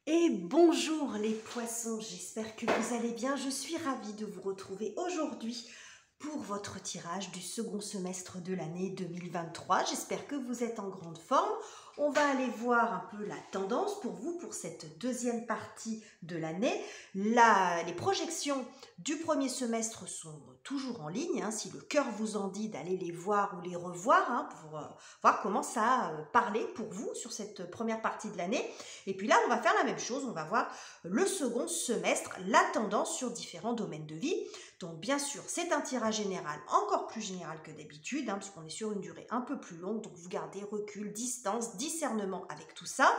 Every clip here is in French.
Et bonjour les poissons, j'espère que vous allez bien. Je suis ravie de vous retrouver aujourd'hui pour votre tirage du second semestre de l'année 2023. J'espère que vous êtes en grande forme. On va aller voir un peu la tendance pour vous pour cette deuxième partie de l'année. Les projections du premier semestre sont toujours en ligne, si le cœur vous en dit d'aller les voir ou les revoir, pour voir comment ça a parlé pour vous sur cette première partie de l'année. Et puis là, on va faire la même chose, on va voir le second semestre, la tendance sur différents domaines de vie. Donc bien sûr, c'est un tirage général, encore plus général que d'habitude, puisqu'on est sur une durée un peu plus longue, donc vous gardez recul, distance, discernement avec tout ça.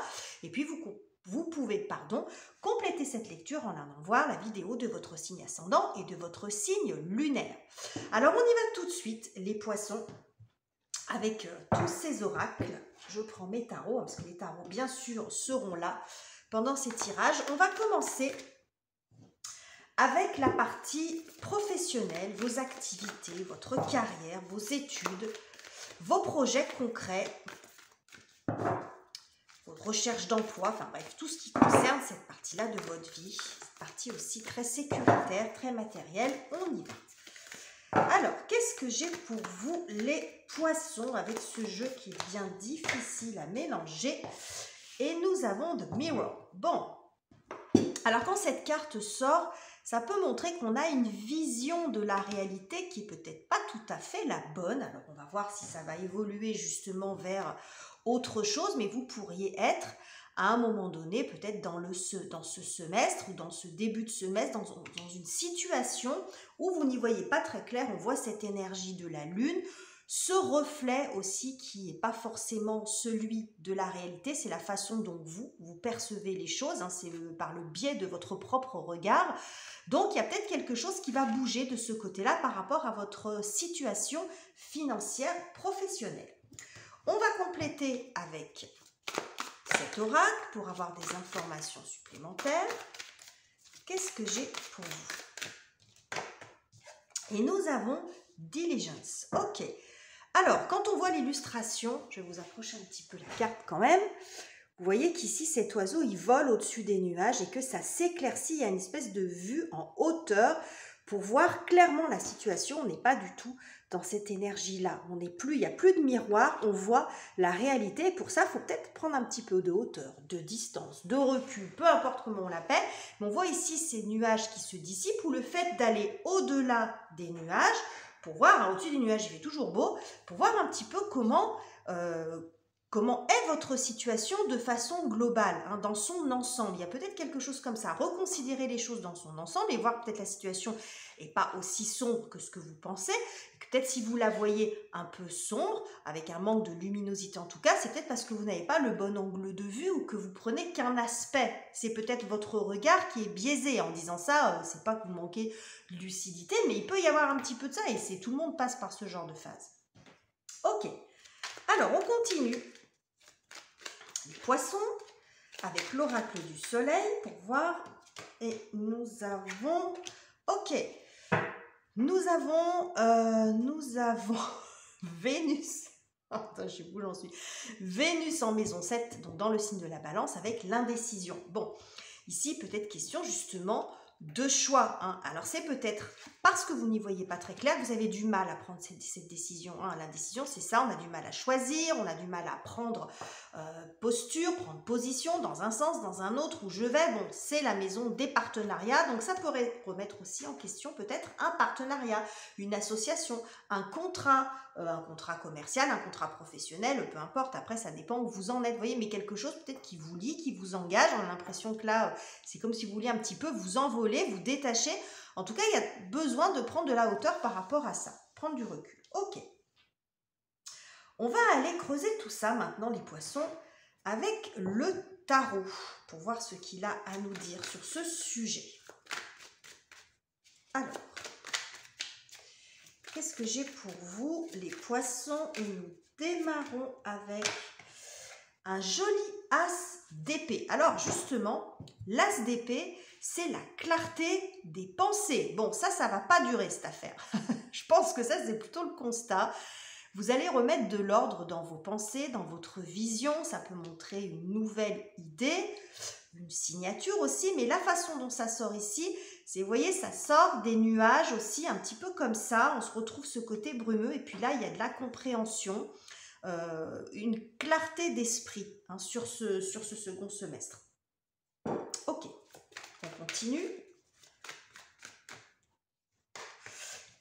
Et puis vous pouvez compléter cette lecture en allant voir la vidéo de votre signe ascendant et de votre signe lunaire. Alors on y va tout de suite, les poissons, avec tous ces oracles. Je prends mes tarots, parce que les tarots, bien sûr, seront là pendant ces tirages. On va commencer avec la partie professionnelle, vos activités, votre carrière, vos études, vos projets concrets, votre recherche d'emploi, enfin bref, tout ce qui concerne cette partie-là de votre vie, cette partie aussi très sécuritaire, très matérielle. On y va. Alors, qu'est-ce que j'ai pour vous les poissons avec ce jeu qui est bien difficile à mélanger? Et nous avons The Mirror. Bon, alors quand cette carte sort, ça peut montrer qu'on a une vision de la réalité qui est peut-être pas tout à fait la bonne. Alors on va voir si ça va évoluer justement vers autre chose, mais vous pourriez être à un moment donné, peut-être dans ce semestre ou dans ce début de semestre, dans une situation où vous n'y voyez pas très clair. On voit cette énergie de la lune, ce reflet aussi qui n'est pas forcément celui de la réalité, c'est la façon dont vous percevez les choses, c'est par le biais de votre propre regard. Donc, il y a peut-être quelque chose qui va bouger de ce côté-là par rapport à votre situation financière professionnelle. On va compléter avec cet oracle pour avoir des informations supplémentaires. Qu'est-ce que j'ai pour vous? Et nous avons Diligence. Ok. Alors, quand on voit l'illustration, je vais vous approcher un petit peu la carte quand même. Vous voyez qu'ici, cet oiseau, il vole au-dessus des nuages et que ça s'éclaircit. Il y a une espèce de vue en hauteur pour voir clairement la situation. On n'est pas du tout dans cette énergie-là. Il n'y a plus de miroir, on voit la réalité. Et pour ça, il faut peut-être prendre un petit peu de hauteur, de distance, de recul, peu importe comment on l'appelle. Mais on voit ici ces nuages qui se dissipent ou le fait d'aller au-delà des nuages pour voir, au-dessus des nuages, il fait toujours beau, pour voir un petit peu comment est votre situation de façon globale, dans son ensemble. Il y a peut-être quelque chose comme ça. Reconsidérer les choses dans son ensemble et voir peut-être la situation n'est pas aussi sombre que ce que vous pensez. Peut-être si vous la voyez un peu sombre, avec un manque de luminosité en tout cas, c'est peut-être parce que vous n'avez pas le bon angle de vue ou que vous prenez qu'un aspect. C'est peut-être votre regard qui est biaisé. En disant ça, c'est pas que vous manquez de lucidité, mais il peut y avoir un petit peu de ça et tout le monde passe par ce genre de phase. Ok. Alors, on continue. Les poissons avec l'oracle du soleil pour voir. Et nous avons... Ok. Nous avons Vénus. Attends, je sais où j'en suis. Vénus en maison 7, donc dans le signe de la balance, avec l'indécision. Bon, ici, peut-être question justement de choix. Alors, c'est peut-être parce que vous n'y voyez pas très clair, vous avez du mal à prendre cette décision. L'indécision, c'est ça, on a du mal à choisir, on a du mal à prendre posture, prendre position dans un sens, dans un autre, où je vais. Bon, c'est la maison des partenariats, donc ça pourrait remettre aussi en question peut-être un partenariat, une association, un contrat commercial, un contrat professionnel, peu importe, après ça dépend où vous en êtes, vous voyez, mais quelque chose peut-être qui vous lie, qui vous engage. On a l'impression que là, c'est comme si vous vouliez un petit peu vous envoler, vous détacher. En tout cas, il y a besoin de prendre de la hauteur par rapport à ça, prendre du recul. Ok. On va aller creuser tout ça maintenant, les poissons, avec le tarot, pour voir ce qu'il a à nous dire sur ce sujet. Alors, qu'est-ce que j'ai pour vous, les poissons? Et nous démarrons avec un joli as d'épée. Alors, justement, l'as d'épée, c'est la clarté des pensées. Bon, ça ne va pas durer, cette affaire. Je pense que ça, c'est plutôt le constat. Vous allez remettre de l'ordre dans vos pensées, dans votre vision. Ça peut montrer une nouvelle idée. une signature aussi, mais la façon dont ça sort ici, c'est, vous voyez, ça sort des nuages aussi, un petit peu comme ça, on se retrouve ce côté brumeux, et puis là, il y a de la compréhension, une clarté d'esprit hein, sur ce second semestre. Ok, on continue.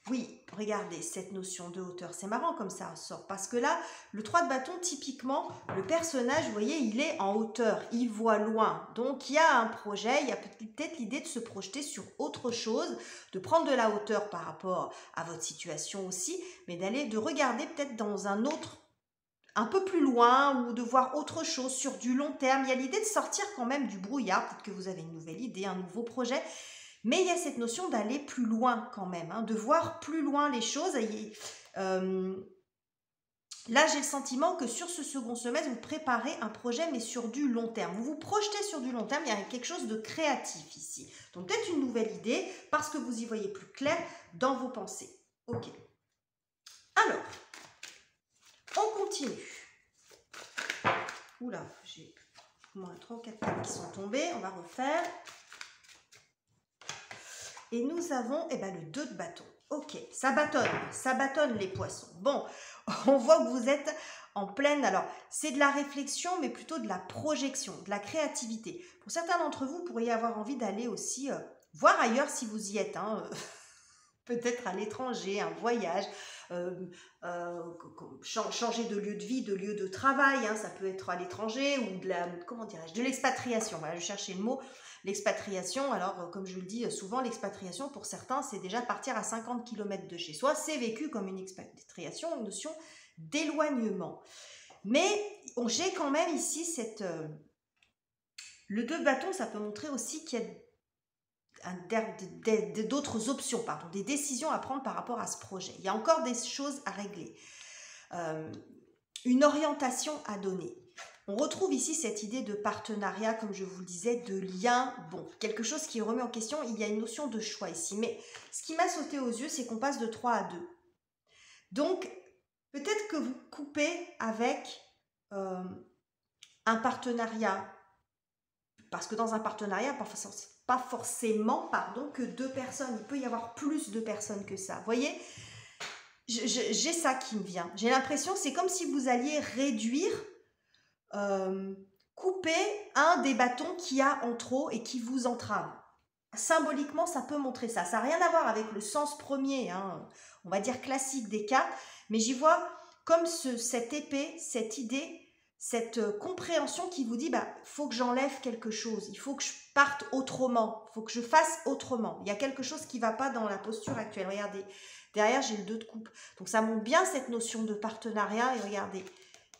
Oui, regardez, cette notion de hauteur, c'est marrant comme ça sort, parce que là, le 3 de bâton, typiquement, le personnage, vous voyez, il est en hauteur, il voit loin. Donc, il y a un projet, il y a peut-être l'idée de se projeter sur autre chose, de prendre de la hauteur par rapport à votre situation aussi, mais de regarder peut-être dans un autre, un peu plus loin, ou de voir autre chose sur du long terme. Il y a l'idée de sortir quand même du brouillard, peut-être que vous avez une nouvelle idée, un nouveau projet, mais il y a cette notion d'aller plus loin quand même, hein, de voir plus loin les choses. Là, j'ai le sentiment que sur ce second semestre, vous préparez un projet, mais sur du long terme. Vous vous projetez sur du long terme, il y a quelque chose de créatif ici. Donc peut-être une nouvelle idée, parce que vous y voyez plus clair dans vos pensées. Ok. Alors, on continue. Oula, j'ai au moins 3 ou 4 cartes qui sont tombées. On va refaire. Et nous avons le 2 de bâton. Ok, ça bâtonne les poissons. Bon, on voit que vous êtes en pleine... Alors, c'est de la réflexion, mais plutôt de la projection, de la créativité. Pour certains d'entre vous, vous pourriez avoir envie d'aller aussi voir ailleurs si vous y êtes. Hein, peut-être à l'étranger, un voyage, changer de lieu de vie, de lieu de travail. Hein, ça peut être à l'étranger ou de la... Comment dirais-je? De l'expatriation. Voilà, je cherchais le mot. L'expatriation, alors comme je le dis souvent, l'expatriation pour certains, c'est déjà partir à 50 km de chez soi. C'est vécu comme une expatriation, une notion d'éloignement. Mais j'ai quand même ici cette... le 2 de bâton, ça peut montrer aussi qu'il y a d'autres options, des décisions à prendre par rapport à ce projet. Il y a encore des choses à régler. Une orientation à donner. On retrouve ici cette idée de partenariat, comme je vous le disais, de lien, bon, quelque chose qui est remis en question. Il y a une notion de choix ici, mais ce qui m'a sauté aux yeux, c'est qu'on passe de 3 à 2. Donc, peut-être que vous coupez avec un partenariat, parce que dans un partenariat, pas forcément que 2 personnes, il peut y avoir plus de personnes que ça. Vous voyez, j'ai ça qui me vient. J'ai l'impression, c'est comme si vous alliez réduire... couper un des bâtons qu'il y a en trop et qui vous entrave. Symboliquement, ça peut montrer ça. Ça n'a rien à voir avec le sens premier, hein, on va dire classique des cartes, mais j'y vois comme cette épée, cette idée, cette compréhension qui vous dit, faut que j'enlève quelque chose, il faut que je parte autrement, il faut que je fasse autrement. Il y a quelque chose qui ne va pas dans la posture actuelle. Regardez, derrière, j'ai le 2 de coupe. Donc, ça montre bien cette notion de partenariat. Et regardez,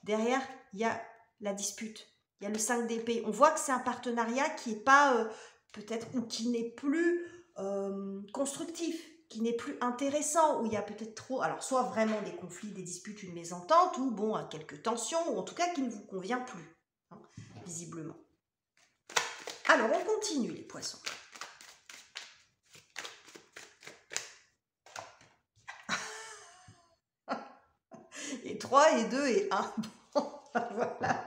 derrière, il y a la dispute, il y a le 5 d'épée. On voit que c'est un partenariat qui n'est pas peut-être, ou qui n'est plus constructif, qui n'est plus intéressant, où il y a peut-être trop, alors soit vraiment des conflits, des disputes, une mésentente, ou bon, quelques tensions, ou en tout cas qui ne vous convient plus, hein, visiblement. Alors, on continue les poissons. Et 3, et 2, et 1. Voilà.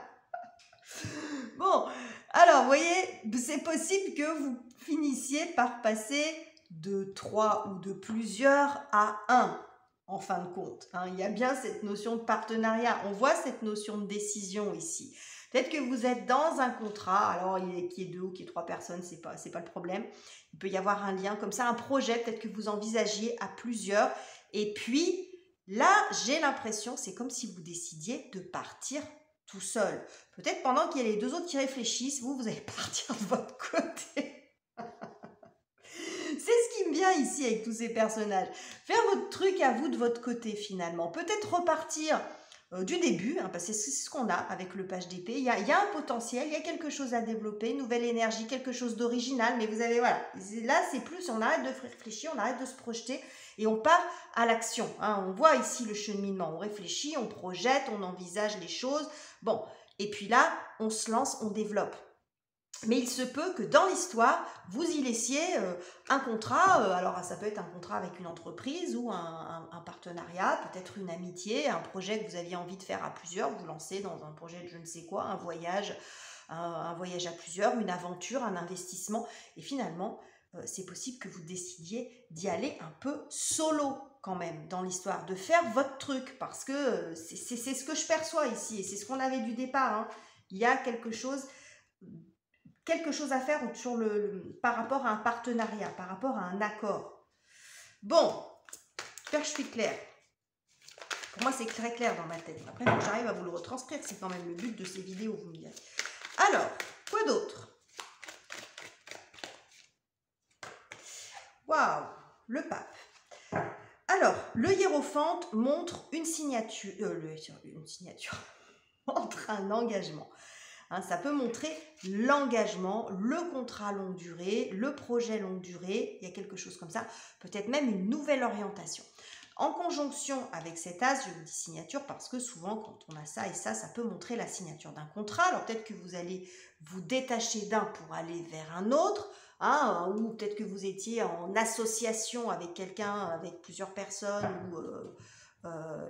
Bon, alors, vous voyez, c'est possible que vous finissiez par passer de 3 ou de plusieurs à 1, en fin de compte. Hein. Il y a bien cette notion de partenariat. On voit cette notion de décision ici. Peut-être que vous êtes dans un contrat, alors qu'il y ait 2 ou qu'il y ait 3 personnes, c'est pas le problème. Il peut y avoir un lien comme ça, un projet, peut-être que vous envisagiez à plusieurs. Et puis, là, j'ai l'impression, c'est comme si vous décidiez de partir tout seul. Peut-être pendant qu'il y a les 2 autres qui réfléchissent, vous allez partir de votre côté. C'est ce qui me vient ici avec tous ces personnages. Faire votre truc à vous de votre côté finalement. Peut-être repartir du début, hein, parce que c'est ce qu'on a avec le page d'épée. Il y a un potentiel, il y a quelque chose à développer, une nouvelle énergie, quelque chose d'original. Mais vous avez, voilà, là c'est plus, on arrête de réfléchir, on arrête de se projeter et on part à l'action. Hein. On voit ici le cheminement, on réfléchit, on projette, on envisage les choses. Bon, et puis là, on se lance, on développe. Mais il se peut que dans l'histoire, vous y laissiez un contrat, alors ça peut être un contrat avec une entreprise ou un partenariat, peut-être une amitié, un projet que vous aviez envie de faire à plusieurs, vous lancez dans un projet de je ne sais quoi, un voyage, un voyage à plusieurs, une aventure, un investissement. Et finalement, c'est possible que vous décidiez d'y aller un peu solo quand même dans l'histoire, de faire votre truc, parce que c'est ce que je perçois ici, et c'est ce qu'on avait du départ. Hein. Il y a quelque chose à faire par rapport à un partenariat, par rapport à un accord. Bon, j'espère que je suis claire. Pour moi, c'est très clair dans ma tête. Après, il faut que j'arrive à vous le retranscrire. C'est quand même le but de ces vidéos, vous me direz. Alors, quoi d'autre? Waouh, le pape. Alors, le hiérophante montre une signature, montre un engagement. Hein, ça peut montrer l'engagement, le contrat longue durée, le projet longue durée, il y a quelque chose comme ça, peut-être même une nouvelle orientation. En conjonction avec cet as, je vous dis signature parce que souvent quand on a ça et ça peut montrer la signature d'un contrat. Alors peut-être que vous allez vous détacher d'un pour aller vers un autre, hein, ou peut-être que vous étiez en association avec quelqu'un, avec plusieurs personnes,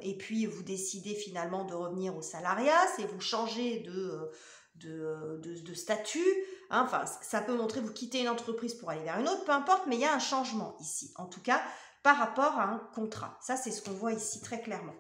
et puis vous décidez finalement de revenir au salariat, c'est vous changez de statut, hein, enfin ça peut montrer vous quittez une entreprise pour aller vers une autre, peu importe, mais il y a un changement ici, en tout cas par rapport à un contrat. Ça c'est ce qu'on voit ici très clairement.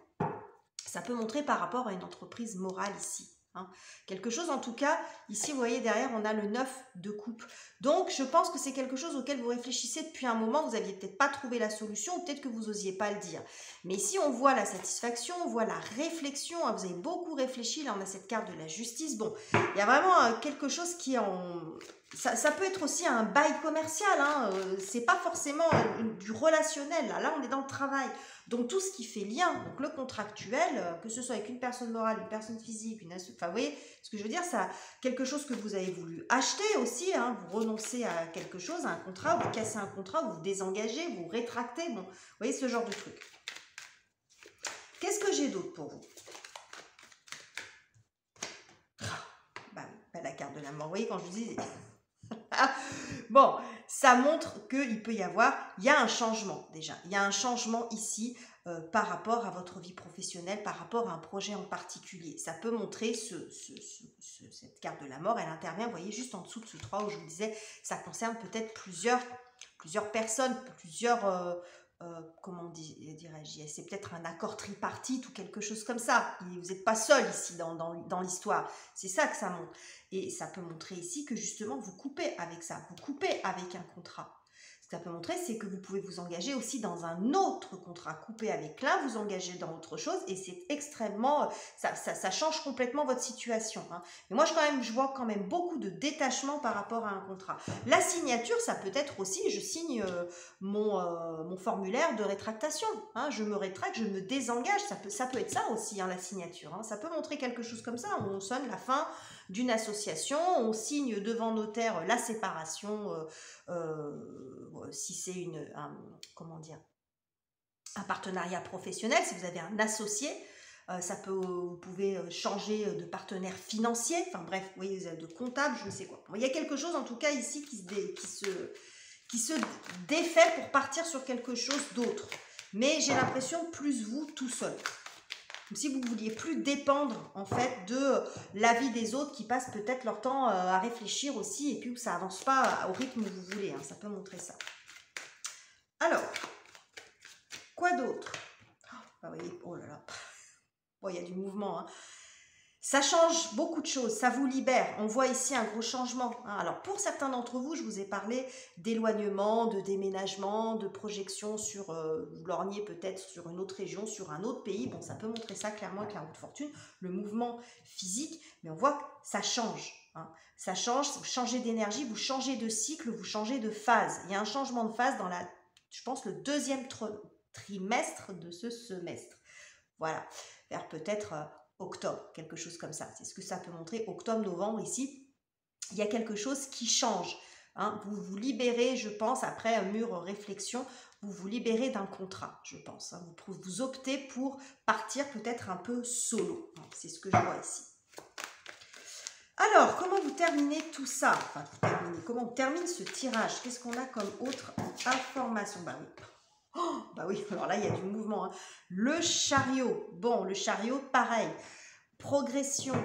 Ça peut montrer par rapport à une entreprise morale ici. Hein. Quelque chose en tout cas, ici vous voyez derrière on a le 9 de coupe. Donc je pense que c'est quelque chose auquel vous réfléchissez depuis un moment, vous n'aviez peut-être pas trouvé la solution, ou peut-être que vous n'osiez pas le dire. Mais ici on voit la satisfaction, on voit la réflexion, hein, vous avez beaucoup réfléchi, là on a cette carte de la justice. Bon, il y a vraiment quelque chose qui est en... Ça peut être aussi un bail commercial, hein, c'est pas forcément du relationnel, là on est dans le travail. Donc tout ce qui fait lien, donc le contractuel, que ce soit avec une personne morale, une personne physique, enfin vous voyez ce que je veux dire, ça quelque chose que vous avez voulu acheter aussi, hein, vous renoncez à quelque chose, à un contrat, vous cassez un contrat, vous vous désengagez, vous rétractez, bon, vous voyez ce genre de truc. Qu'est-ce que j'ai d'autre pour vous? Bah, la carte de la mort, vous voyez quand je vous dis... Bon, ça montre qu'il peut y avoir, il y a un changement déjà, il y a un changement ici par rapport à votre vie professionnelle, par rapport à un projet en particulier. Ça peut montrer cette carte de la mort, elle intervient, vous voyez, juste en dessous de ce 3 où je vous disais, ça concerne peut-être plusieurs personnes, comment dirais-je, c'est peut-être un accord tripartite ou quelque chose comme ça. Vous n'êtes pas seul ici dans l'histoire. C'est ça que ça montre. Et ça peut montrer ici que justement vous coupez avec ça, vous coupez avec un contrat. Ce que ça peut montrer, c'est que vous pouvez vous engager aussi dans un autre contrat, couper avec l'un, vous engager dans autre chose, et c'est extrêmement, ça change complètement votre situation. Hein. Et moi, je vois quand même beaucoup de détachement par rapport à un contrat. La signature, ça peut être aussi, je signe mon formulaire de rétractation. Hein, je me rétracte, je me désengage, ça peut être ça aussi, hein, la signature. Hein. Ça peut montrer quelque chose comme ça, on sonne la fin d'une association, on signe devant notaire la séparation, si c'est un partenariat professionnel, si vous avez un associé, vous pouvez changer de partenaire financier, enfin bref, vous voyez, de comptable, je ne sais quoi. Bon, il y a quelque chose en tout cas ici qui se défait pour partir sur quelque chose d'autre. Mais j'ai l'impression plus vous tout seul. Comme si vous ne vouliez plus dépendre en fait de l'avis des autres qui passent peut-être leur temps à réfléchir aussi et puis ça n'avance pas au rythme où vous voulez. Hein, ça peut montrer ça. Alors, quoi d'autre? Oh là là. Bon, il y a du mouvement. Hein. Ça change beaucoup de choses, ça vous libère. On voit ici un gros changement. Hein. Alors, pour certains d'entre vous, je vous ai parlé d'éloignement, de déménagement, de projection sur, vous lorgnez peut-être sur une autre région, sur un autre pays. Bon, ça peut montrer ça clairement avec la roue de fortune, le mouvement physique, mais on voit que ça change. Hein. Ça change, vous changez d'énergie, vous changez de cycle, vous changez de phase. Il y a un changement de phase dans je pense, le deuxième trimestre de ce semestre. Voilà, vers peut-être... octobre, quelque chose comme ça. C'est ce que ça peut montrer, octobre, novembre, ici. Il y a quelque chose qui change. Hein. Vous vous libérez, je pense, après un mûre réflexion, vous vous libérez d'un contrat, je pense. Hein. Vous optez pour partir peut-être un peu solo. Hein. C'est ce que je vois ici. Alors, comment vous terminez tout ça? Enfin, comment on termine ce tirage? Qu'est-ce qu'on a comme autre information? Bah oui. Oh, bah oui, alors là, il y a du mouvement. Hein. Le chariot. Bon, le chariot, pareil. Progression,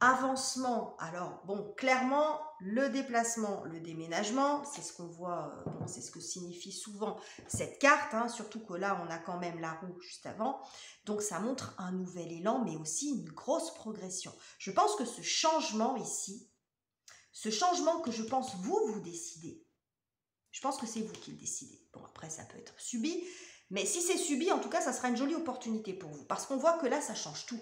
avancement. Alors, bon, clairement, le déplacement, le déménagement, c'est ce qu'on voit, bon, c'est ce que signifie souvent cette carte, hein, surtout que là, on a quand même la roue juste avant. Donc, ça montre un nouvel élan, mais aussi une grosse progression. Je pense que ce changement ici, ce changement que je pense vous décidez, je pense que c'est vous qui le décidez. Bon, après, ça peut être subi, mais si c'est subi, en tout cas, ça sera une jolie opportunité pour vous, parce qu'on voit que là, ça change tout.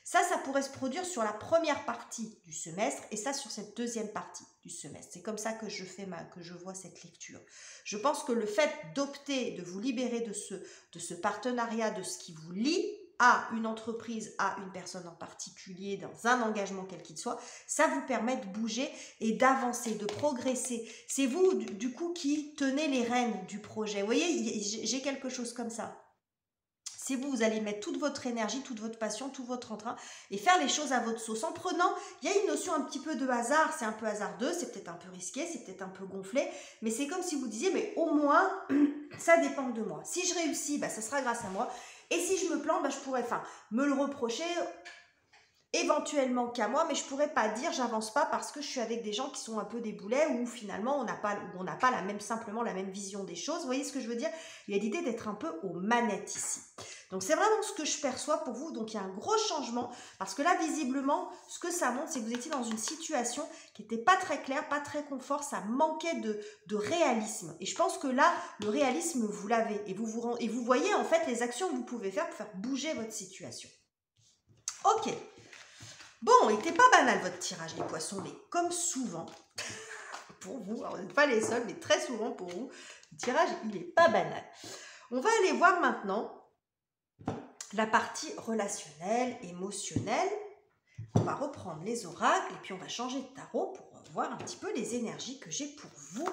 Ça pourrait se produire sur la première partie du semestre et ça sur cette deuxième partie du semestre. C'est comme ça que je vois cette lecture. Je pense que le fait d'opter, de vous libérer de ce partenariat, de ce qui vous lie à une entreprise, à une personne en particulier, dans un engagement quel qu'il soit, ça vous permet de bouger et d'avancer, de progresser. C'est vous, du coup, qui tenez les rênes du projet. Vous voyez, j'ai quelque chose comme ça. C'est vous, vous allez mettre toute votre énergie, toute votre passion, tout votre entrain et faire les choses à votre sauce. En prenant, il y a une notion un petit peu de hasard, c'est un peu hasardeux, c'est peut-être un peu risqué, c'est peut-être un peu gonflé, mais c'est comme si vous disiez, mais au moins, ça dépend de moi. Si je réussis, ça sera grâce à moi. Et si je me plante, je pourrais me le reprocher éventuellement qu'à moi, mais je pourrais pas dire j'avance pas parce que je suis avec des gens qui sont un peu des boulets ou finalement on n'a pas simplement la même vision des choses. Vous voyez ce que je veux dire? Il y a l'idée d'être un peu aux manettes ici. Donc c'est vraiment ce que je perçois pour vous. Donc il y a un gros changement parce que là visiblement ce que ça montre c'est que vous étiez dans une situation qui n'était pas très claire, pas très confort, ça manquait de réalisme. Et je pense que là le réalisme vous l'avez et vous voyez en fait les actions que vous pouvez faire pour faire bouger votre situation. Ok. Bon, il n'était pas banal votre tirage les poissons, mais comme souvent, pour vous, alors vous n'êtes pas les seuls, mais très souvent pour vous, le tirage, il n'est pas banal. On va aller voir maintenant la partie relationnelle, émotionnelle. On va reprendre les oracles et puis on va changer de tarot pour voir un petit peu les énergies que j'ai pour vous,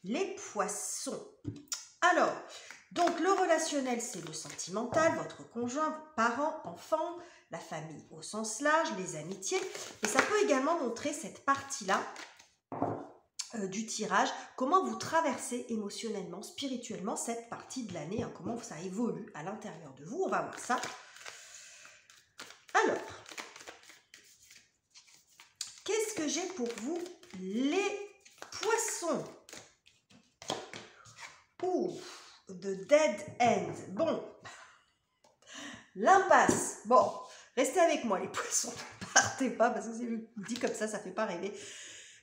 les poissons. Alors, donc le relationnel, c'est le sentimental, votre conjoint, vos parents, enfants, la famille au sens large, les amitiés. Et ça peut également montrer cette partie-là du tirage, comment vous traversez émotionnellement, spirituellement cette partie de l'année, comment ça évolue à l'intérieur de vous. On va voir ça. Alors, qu'est-ce que j'ai pour vous, les poissons? Ouh, the dead end. Bon, l'impasse. Bon, restez avec moi les poissons. Partez pas parce que c'est dit comme ça fait pas rêver.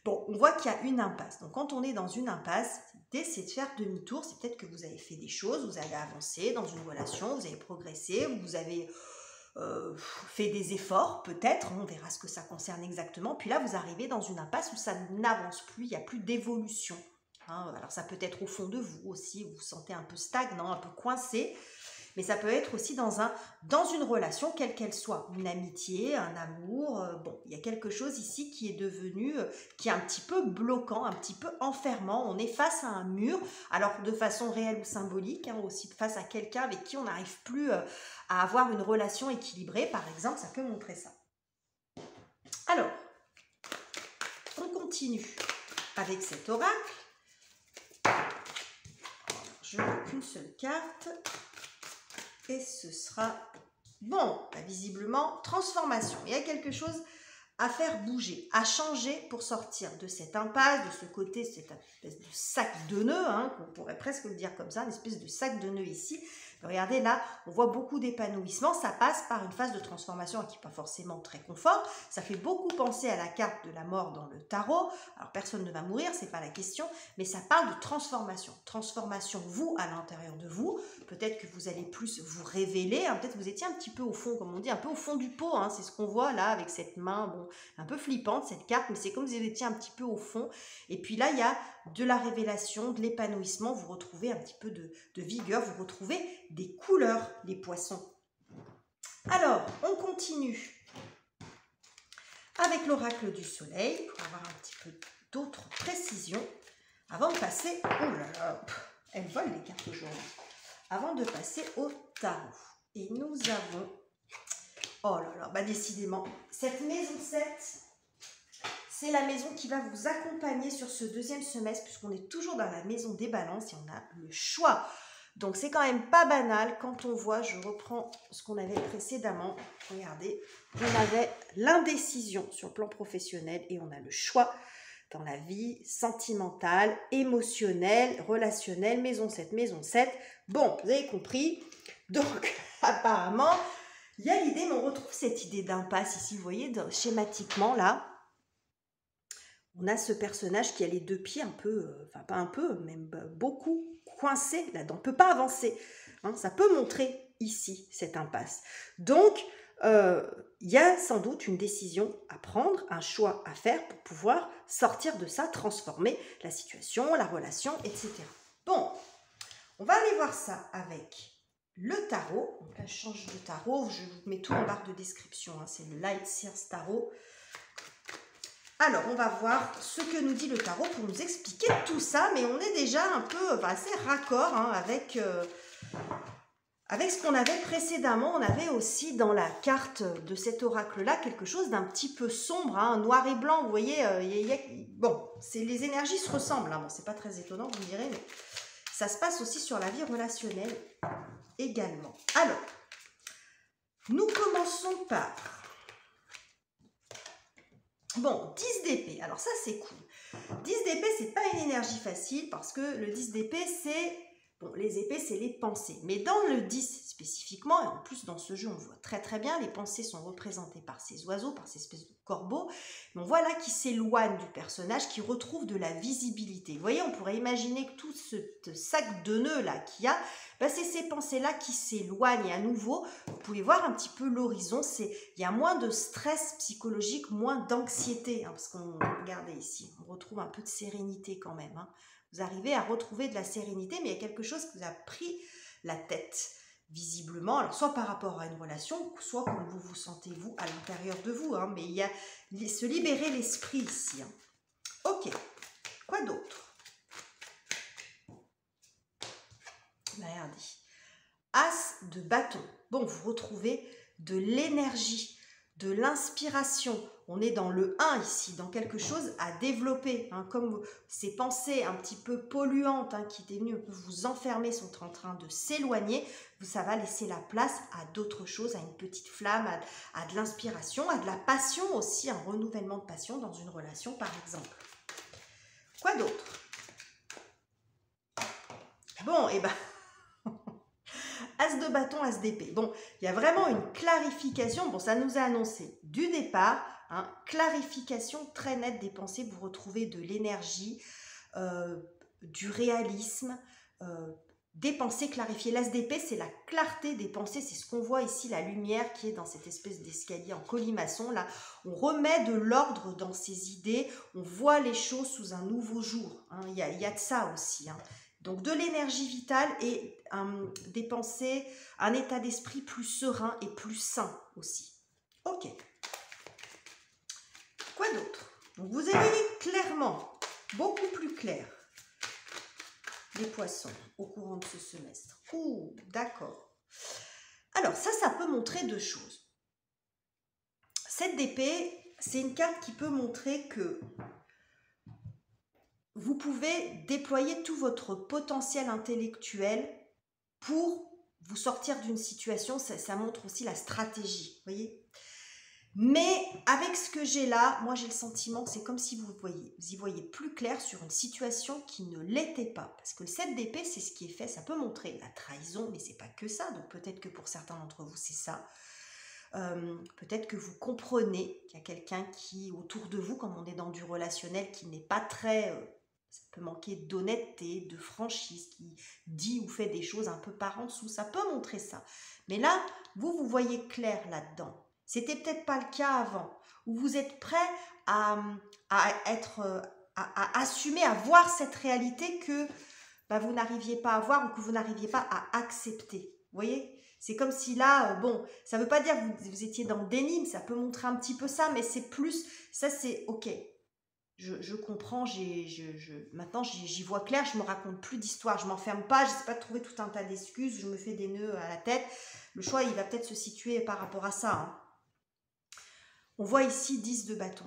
Bon, on voit qu'il y a une impasse. Donc, quand on est dans une impasse, l'idée, c'est de faire demi-tour. C'est peut-être que vous avez fait des choses, vous avez avancé dans une relation, vous avez progressé, vous avez fait des efforts, peut-être. On verra ce que ça concerne exactement. Puis là, vous arrivez dans une impasse où ça n'avance plus, il n'y a plus d'évolution. Alors, ça peut être au fond de vous aussi, vous vous sentez un peu stagnant, un peu coincé. Mais ça peut être aussi dans une relation, quelle qu'elle soit, une amitié, un amour. Bon, il y a quelque chose ici qui est devenu, qui est un petit peu bloquant, un petit peu enfermant. On est face à un mur, alors de façon réelle ou symbolique, aussi face à quelqu'un avec qui on n'arrive plus à avoir une relation équilibrée, par exemple, ça peut montrer ça. Alors, on continue avec cet oracle. Je n'ai qu'une seule carte. Et ce sera, bon, visiblement, transformation. Il y a quelque chose à faire bouger, à changer pour sortir de cette impasse, de ce côté, cette espèce de sac de nœuds, qu'on pourrait presque le dire comme ça, une espèce de sac de nœuds ici. Regardez là, on voit beaucoup d'épanouissement, ça passe par une phase de transformation qui n'est pas forcément très confort. Ça fait beaucoup penser à la carte de la mort dans le tarot. Alors personne ne va mourir, c'est pas la question, mais ça parle de transformation. Transformation, vous, à l'intérieur de vous. Peut-être que vous allez plus vous révéler, peut-être que vous étiez un petit peu au fond, comme on dit, un peu au fond du pot, c'est ce qu'on voit là avec cette main, bon, un peu flippante cette carte, mais c'est comme si vous étiez un petit peu au fond. Et puis là, il y a de la révélation, de l'épanouissement, vous retrouvez un petit peu de vigueur, vous retrouvez des couleurs, les poissons. Alors, on continue avec l'oracle du soleil, pour avoir un petit peu d'autres précisions, avant de passer, oh là là, elles volent les cartes aujourd'hui, avant de passer au tarot. Et nous avons, oh là là, décidément, cette maison 7, c'est la maison qui va vous accompagner sur ce deuxième semestre, puisqu'on est toujours dans la maison des balances et on a le choix Donc, c'est quand même pas banal quand on voit, je reprends ce qu'on avait précédemment. Regardez, on avait l'indécision sur le plan professionnel et on a le choix dans la vie sentimentale, émotionnelle, relationnelle, maison 7, maison 7. Bon, vous avez compris. Donc, apparemment, il y a l'idée, mais on retrouve cette idée d'impasse ici, vous voyez, schématiquement, là. On a ce personnage qui a les deux pieds un peu, enfin pas un peu, même beaucoup coincés là-dedans. On ne peut pas avancer. Hein, ça peut montrer ici cette impasse. Donc, il y a sans doute une décision à prendre, un choix à faire pour pouvoir sortir de ça, transformer la situation, la relation, etc. Bon, on va aller voir ça avec le tarot. Donc là, je change de tarot. Je vous mets tout en barre de description. Hein, c'est le Light Sears Tarot. Alors, on va voir ce que nous dit le tarot pour nous expliquer tout ça, mais on est déjà un peu assez raccord hein, avec ce qu'on avait précédemment. On avait aussi dans la carte de cet oracle-là quelque chose d'un petit peu sombre, hein, noir et blanc, vous voyez. Bon, les énergies se ressemblent, hein, bon, c'est pas très étonnant, vous me direz, mais ça se passe aussi sur la vie relationnelle également. Alors, nous commençons par... Bon, 10 d'épée, alors ça c'est cool. 10 d'épée, c'est pas une énergie facile parce que le 10 d'épée, c'est... Bon, les épées, c'est les pensées. Mais dans le 10 spécifiquement, et en plus dans ce jeu, on voit très très bien, les pensées sont représentées par ces oiseaux, par ces espèces de corbeaux. Mais on voit là qui s'éloigne du personnage, qui retrouve de la visibilité. Vous voyez, on pourrait imaginer que tout ce sac de nœuds là qu'il y a, ben, c'est ces pensées-là qui s'éloignent. Et à nouveau, vous pouvez voir un petit peu l'horizon. Il y a moins de stress psychologique, moins d'anxiété. Hein, parce qu'on, regardez ici, on retrouve un peu de sérénité quand même. Hein. Vous arrivez à retrouver de la sérénité, mais il y a quelque chose qui vous a pris la tête, visiblement. Alors, soit par rapport à une relation, soit comme vous vous sentez, vous, à l'intérieur de vous. Hein, mais il y a se libérer l'esprit ici. Hein. Ok. Quoi d'autre? Regardez. As de bâton. Bon, vous retrouvez de l'énergie, de l'inspiration. On est dans le 1 ici, dans quelque chose à développer. Hein, comme ces pensées un petit peu polluantes hein, qui étaient venues vous enfermer sont en train de s'éloigner, ça va laisser la place à d'autres choses, à une petite flamme, à de l'inspiration, à de la passion aussi, un renouvellement de passion dans une relation par exemple. Quoi d'autre? Bon, et ben... As de bâton, as d'épée. Bon, il y a vraiment une clarification. Bon, ça nous a annoncé du départ, hein, clarification très nette des pensées. Vous retrouvez de l'énergie, du réalisme, des pensées clarifiées. L'as d'épée, c'est la clarté des pensées. C'est ce qu'on voit ici, la lumière qui est dans cette espèce d'escalier en colimaçon. Là, on remet de l'ordre dans ses idées. On voit les choses sous un nouveau jour. Hein. Il y a de ça aussi. Hein. Donc de l'énergie vitale et des pensées, un état d'esprit plus serein et plus sain aussi. Ok. Quoi d'autre? Donc vous voyez clairement, beaucoup plus clair, les poissons au courant de ce semestre. Ouh, d'accord. Alors ça peut montrer deux choses. Cette d'épée, c'est une carte qui peut montrer que vous pouvez déployer tout votre potentiel intellectuel pour vous sortir d'une situation. Ça montre aussi la stratégie, vous voyez. Mais avec ce que j'ai là, moi j'ai le sentiment que c'est comme si vous y voyez plus clair sur une situation qui ne l'était pas. Parce que le 7 d'épée, c'est ce qui est fait. Ça peut montrer la trahison, mais c'est pas que ça. Donc peut-être que pour certains d'entre vous, c'est ça. Peut-être que vous comprenez qu'il y a quelqu'un qui, autour de vous, comme on est dans du relationnel, qui n'est pas très... ça peut manquer d'honnêteté, de franchise, qui dit ou fait des choses un peu par en dessous. Ça peut montrer ça. Mais là, vous voyez clair là-dedans. C'était peut-être pas le cas avant. Où vous êtes prêt à assumer, à voir cette réalité que vous n'arriviez pas à voir ou que vous n'arriviez pas à accepter. Vous voyez ? C'est comme si là, bon, ça ne veut pas dire que vous étiez dans le déni, ça peut montrer un petit peu ça, mais c'est plus, ça c'est ok. Je comprends, maintenant j'y vois clair, je ne me raconte plus d'histoire, je ne m'enferme pas, je n'essaie pas de trouver tout un tas d'excuses, je me fais des nœuds à la tête. Le choix, il va peut-être se situer par rapport à ça. Hein. On voit ici 10 de bâton.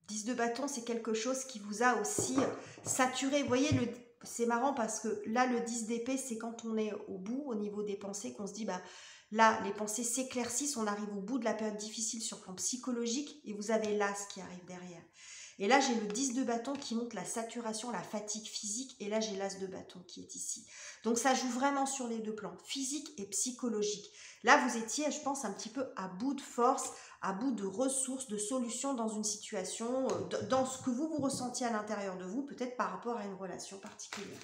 10 de bâton, c'est quelque chose qui vous a aussi saturé. Vous voyez, c'est marrant parce que là, le 10 d'épée, c'est quand on est au bout, au niveau des pensées, qu'on se dit, bah, là, les pensées s'éclaircissent, on arrive au bout de la période difficile sur le plan psychologique, et vous avez l'as qui arrive derrière. Et là, j'ai le 10 de bâton qui montre la saturation, la fatigue physique, et là, j'ai l'as de bâton qui est ici. Donc, ça joue vraiment sur les deux plans, physique et psychologique. Là, vous étiez, je pense, un petit peu à bout de force, à bout de ressources, de solutions dans une situation, dans ce que vous ressentiez à l'intérieur de vous, peut-être par rapport à une relation particulière.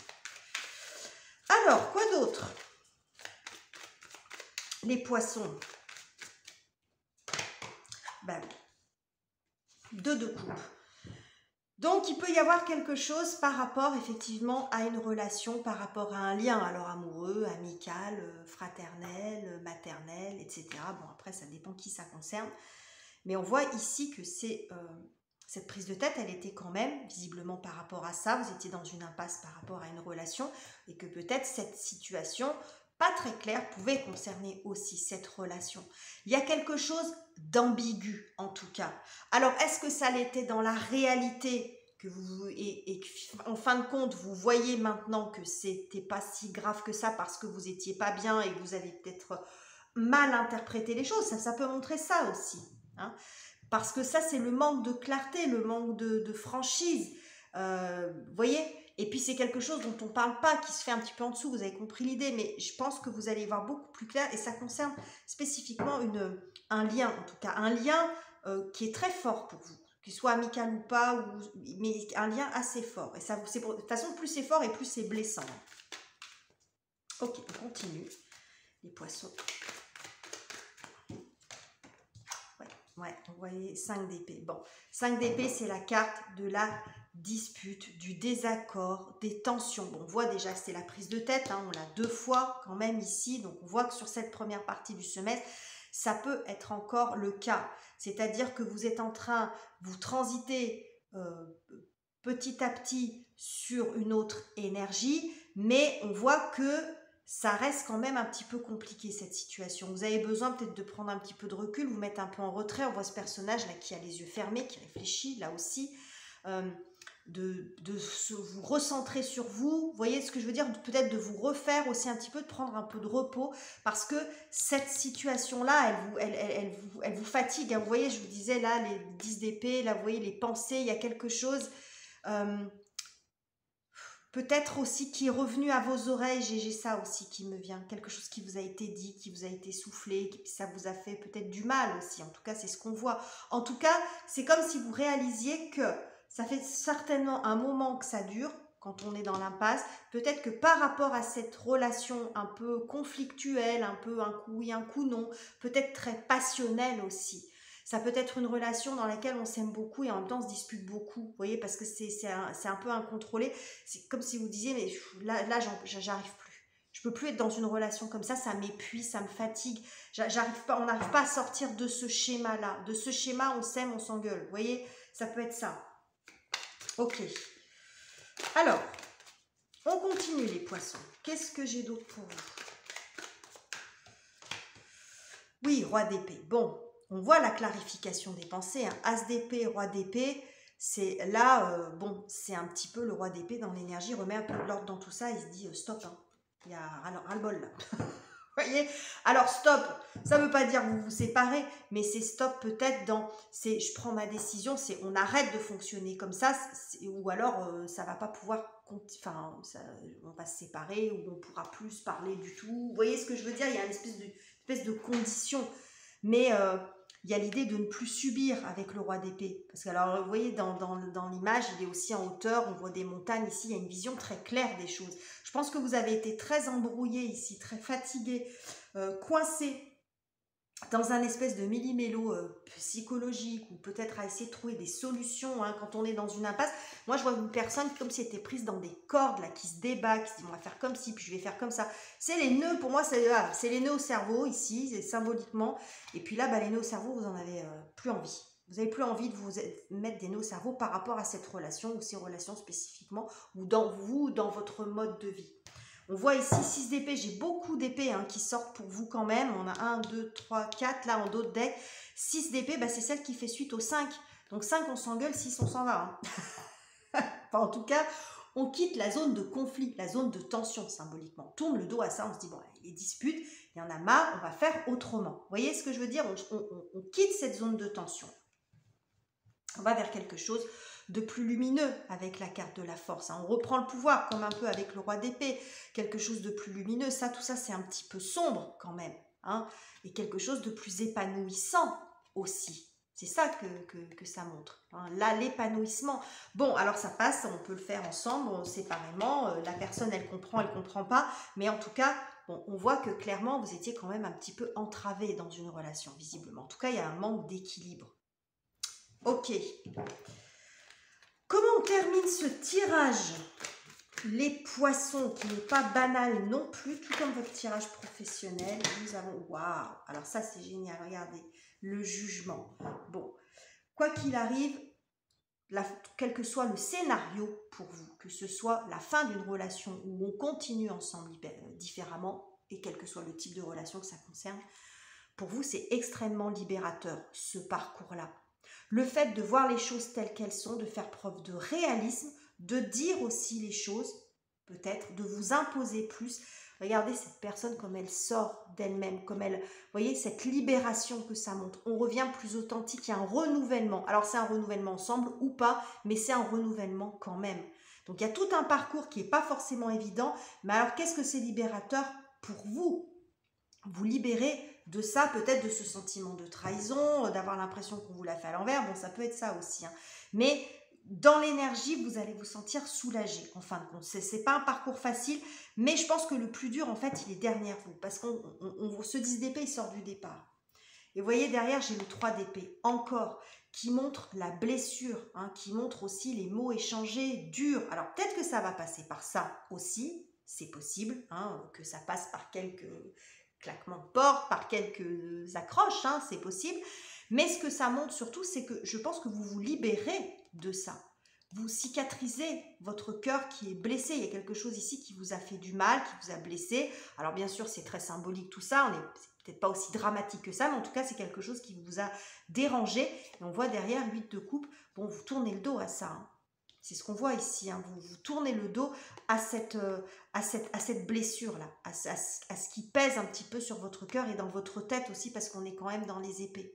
Alors, quoi d'autre? Les poissons. Ben, 2 de coupe. Donc, il peut y avoir quelque chose par rapport, effectivement, à une relation, par rapport à un lien, alors amoureux, amical, fraternel, maternel, etc. Bon, après, ça dépend qui ça concerne. Mais on voit ici que c'est cette prise de tête, elle était quand même, visiblement par rapport à ça, vous étiez dans une impasse par rapport à une relation, et que peut-être cette situation, pas très claire, pouvait concerner aussi cette relation. Il y a quelque chose d'ambigu, en tout cas. Alors, est-ce que ça l'était dans la réalité que vous, et en fin de compte, vous voyez maintenant que c'était pas si grave que ça parce que vous étiez pas bien et que vous avez peut-être mal interprété les choses, ça peut montrer ça aussi. Hein, parce que ça, c'est le manque de clarté, le manque de franchise. Vous voyez? Et puis, c'est quelque chose dont on ne parle pas, qui se fait un petit peu en dessous, vous avez compris l'idée, mais je pense que vous allez voir beaucoup plus clair, et ça concerne spécifiquement un lien, en tout cas, un lien qui est très fort pour vous, qu'il soit amical ou pas, mais un lien assez fort. Et ça, de toute façon, plus c'est fort et plus c'est blessant. Ok, on continue. Les poissons. Ouais, vous voyez, 5 d'épée. Bon, 5 d'épée, c'est la carte de la dispute, du désaccord, des tensions. Bon, on voit déjà que c'est la prise de tête, hein, on l'a 2 fois quand même ici. Donc, on voit que sur cette première partie du semestre, ça peut être encore le cas. C'est-à-dire que vous êtes en train, vous transitez petit à petit sur une autre énergie, mais on voit que ça reste quand même un petit peu compliqué cette situation. Vous avez besoin peut-être de prendre un petit peu de recul, vous mettre un peu en retrait. On voit ce personnage là qui a les yeux fermés, qui réfléchit là aussi, de vous recentrer sur vous. Vous voyez ce que je veux dire? Peut-être de vous refaire aussi un petit peu, de prendre un peu de repos, parce que cette situation-là, elle vous fatigue. Hein. Vous voyez, je vous disais là, les 10 d'épée, là vous voyez les pensées, il y a quelque chose... peut-être aussi qui est revenu à vos oreilles, j'ai ça aussi qui me vient, quelque chose qui vous a été dit, qui vous a été soufflé, ça vous a fait peut-être du mal aussi, en tout cas c'est ce qu'on voit. En tout cas, c'est comme si vous réalisiez que ça fait certainement un moment que ça dure, quand on est dans l'impasse, peut-être que par rapport à cette relation un peu conflictuelle, un peu un coup oui, un coup non, peut-être très passionnelle aussi. Ça peut être une relation dans laquelle on s'aime beaucoup et en même temps on se dispute beaucoup, vous voyez, parce que c'est un peu incontrôlé. C'est comme si vous disiez, mais là j'arrive plus. Je peux plus être dans une relation comme ça m'épuise, ça me fatigue. J'arrive pas, on n'arrive pas à sortir de ce schéma-là. De ce schéma, on s'aime, on s'engueule. Vous voyez, ça peut être ça. Ok. Alors, on continue les poissons. Qu'est-ce que j'ai d'autre pour vous? Oui, roi d'épée. Bon. On voit la clarification des pensées. Hein. As d'épée, roi d'épée, c'est là, bon, c'est un petit peu le roi d'épée dans l'énergie, remet un peu de l'ordre dans tout ça, il se dit stop, hein. Il y a ras-le-bol là. Vous voyez? Alors stop, ça ne veut pas dire vous vous séparez, mais c'est stop peut-être dans, c'est je prends ma décision, c'est on arrête de fonctionner comme ça, ou alors ça va pas pouvoir, enfin, on va se séparer, ou on pourra plus se parler du tout. Vous voyez ce que je veux dire? Il y a une espèce de condition, mais il y a l'idée de ne plus subir avec le roi d'épée. Parce que, alors, vous voyez, dans l'image, il est aussi en hauteur, on voit des montagnes ici, il y a une vision très claire des choses. Je pense que vous avez été très embrouillé ici, très fatigué, coincé dans un espèce de millimélo psychologique, ou peut-être à essayer de trouver des solutions hein, quand on est dans une impasse. Moi, je vois une personne comme si elle était prise dans des cordes, là, qui se débat, qui se dit on va faire comme ci, puis je vais faire comme ça. C'est les nœuds, pour moi, c'est les nœuds au cerveau, ici, symboliquement. Et puis là, bah, les nœuds au cerveau, vous n'en avez plus envie. Vous n'avez plus envie de vous mettre des nœuds au cerveau par rapport à cette relation, ou ces relations spécifiquement, ou dans vous, dans votre mode de vie. On voit ici 6 d'épée, j'ai beaucoup d'épées hein, qui sortent pour vous quand même. On a 1, 2, 3, 4, là en d'autres decks. 6 d'épée, bah, c'est celle qui fait suite au 5. Donc 5 on s'engueule, 6 on s'en va. Hein. Enfin, en tout cas, on quitte la zone de conflit, la zone de tension symboliquement. On tourne le dos à ça, on se dit, bon, les disputes, il y en a marre, on va faire autrement. Vous voyez ce que je veux dire? On quitte cette zone de tension. On va vers quelque chose de plus lumineux avec la carte de la force. On reprend le pouvoir, comme un peu avec le roi d'épée. Quelque chose de plus lumineux. Ça, tout ça, c'est un petit peu sombre quand même. Et quelque chose de plus épanouissant aussi. C'est ça que ça montre. Là, l'épanouissement. Bon, alors ça passe, on peut le faire ensemble, séparément. La personne, elle comprend pas. Mais en tout cas, bon, on voit que clairement, vous étiez quand même un petit peu entravé dans une relation, visiblement. En tout cas, il y a un manque d'équilibre. Ok. Comment on termine ce tirage? Les poissons, qui n'est pas banal non plus, tout comme votre tirage professionnel. Nous avons, waouh, alors ça c'est génial, regardez, le jugement. Bon, quoi qu'il arrive, quel que soit le scénario pour vous, que ce soit la fin d'une relation où on continue ensemble différemment, et quel que soit le type de relation que ça concerne, pour vous c'est extrêmement libérateur, ce parcours-là. Le fait de voir les choses telles qu'elles sont, de faire preuve de réalisme, de dire aussi les choses, peut-être, de vous imposer plus. Regardez cette personne comme elle sort d'elle-même, comme elle, vous voyez, cette libération que ça montre. On revient plus authentique, il y a un renouvellement. Alors c'est un renouvellement ensemble ou pas, mais c'est un renouvellement quand même. Donc il y a tout un parcours qui n'est pas forcément évident, mais alors qu'est-ce que c'est libérateur pour vous? Vous libérez de ça, peut-être de ce sentiment de trahison, d'avoir l'impression qu'on vous l'a fait à l'envers. Bon, ça peut être ça aussi. Mais dans l'énergie, vous allez vous sentir soulagé. En fin de compte, c'est pas un parcours facile, mais je pense que le plus dur, en fait, il est derrière vous. Parce qu'on ce 10 d'épée, il sort du départ. Et vous voyez, derrière, j'ai le 3 d'épée, encore, qui montre la blessure, qui montre aussi les mots échangés durs. Alors, peut-être que ça va passer par ça aussi, c'est possible, que ça passe par quelques claquements de porte, par quelques accroches, c'est possible. Mais ce que ça montre surtout, c'est que je pense que vous vous libérez de ça. Vous cicatrisez votre cœur qui est blessé. Il y a quelque chose ici qui vous a fait du mal, qui vous a blessé. Alors bien sûr, c'est très symbolique tout ça. C'est peut-être pas aussi dramatique que ça, mais en tout cas, c'est quelque chose qui vous a dérangé. Et on voit derrière 8 de coupe. Bon, vous tournez le dos à ça. C'est ce qu'on voit ici. Vous tournez le dos à cette blessure-là, à ce qui pèse un petit peu sur votre cœur et dans votre tête aussi, parce qu'on est quand même dans les épées.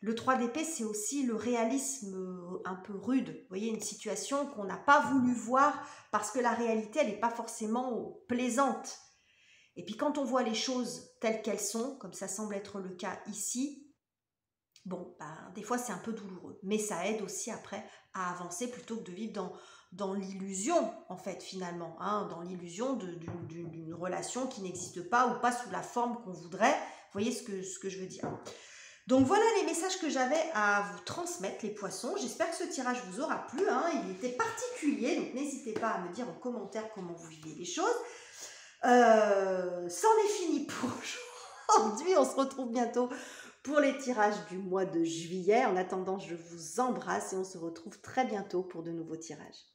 Le 3 d'épée, c'est aussi le réalisme un peu rude. Vous voyez, une situation qu'on n'a pas voulu voir parce que la réalité, elle n'est pas forcément plaisante. Et puis quand on voit les choses telles qu'elles sont, comme ça semble être le cas ici, bon, des fois c'est un peu douloureux. Mais ça aide aussi après à avancer plutôt que de vivre dans l'illusion, en fait, finalement. Dans l'illusion d'une relation qui n'existe pas ou pas sous la forme qu'on voudrait. Vous voyez ce que je veux dire? Donc voilà les messages que j'avais à vous transmettre, les poissons. J'espère que ce tirage vous aura plu. Il était particulier, donc n'hésitez pas à me dire en commentaire comment vous vivez les choses. C'en est fini pour aujourd'hui. On se retrouve bientôt pour les tirages du mois de juillet. En attendant, je vous embrasse et on se retrouve très bientôt pour de nouveaux tirages.